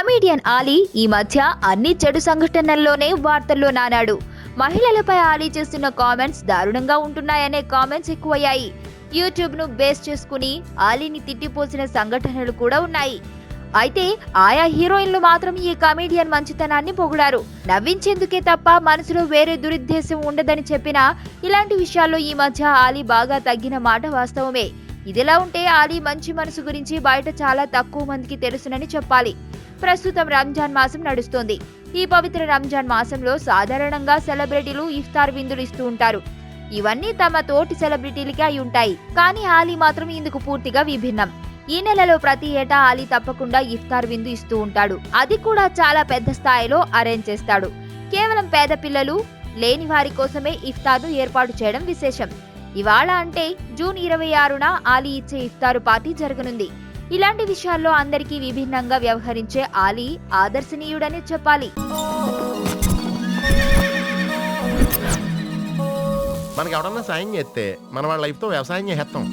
Comedian Ali ఈ మధ్య అన్ని చెడు సంఘటనల్లోనే వార్తల్లో నానాడు. మహిళలపై ఆలీ చేస్తున్న కామెంట్స్ దారుణంగా ఉంటున్నాయనే కామెంట్స్ ఎక్కువయ్యాయి. యూట్యూబ్ ను బేస్ చేసుకుని ఆలీని తిట్టిపోసిన సంఘటనలు కూడా ఉన్నాయి. అయితే ఆయా హీరోయిన్లు మాత్రం ఈ కమీడియన్ మంచితనాన్ని పొగిడారు. నవ్వించేందుకే తప్ప మనసులో వేరే దురుద్దేశం ఉండదని చెప్పినా ఇలాంటి విషయాల్లో ఈ మధ్య ఆలీ బాగా తగ్గిన మాట వాస్తవమే. ఇదిలా ఉంటే ఆలీ మంచి మనసు గురించి బయట చాలా తక్కువ మందికి తెలుసునని చెప్పాలి. ప్రస్తుతం రంజాన్ మాసం నడుస్తోంది. ఈ పవిత్ర రంజాన్ మాసంలో సాధారణంగా సెలబ్రిటీలు ఇఫ్తార్ విందులు ఇస్తూ ఉంటారు. ఇవన్నీ తమ తోటి సెలబ్రిటీలకి అయి ఉంటాయి. కానీ ఆలీ మాత్రం ఇందుకు పూర్తిగా విభిన్నం. ఈ నెలలో ప్రతి ఏటా ఆలీ తప్పకుండా ఇఫ్తార్ విందు ఇస్తూ ఉంటాడు. అది కూడా చాలా పెద్ద స్థాయిలో అరేంజ్ చేస్తాడు. కేవలం పేద పిల్లలు లేని వారి కోసమే ఇఫ్తార్ను ఏర్పాటు చేయడం విశేషం. ఇవాళ అంటే జూన్ 26న ఆలీ ఇచ్చే ఇఫ్తారు పార్టీ జరగనుంది. ఇలాంటి విషయాల్లో అందరికీ విభిన్నంగా వ్యవహరించే ఆలీ ఆదర్శనీయుడని చెప్పాలి. మనకి ఎవడన్నా సాయం చేస్తే మన వాళ్ళ లైఫ్తో వ్యవసాయం చేస్తాం.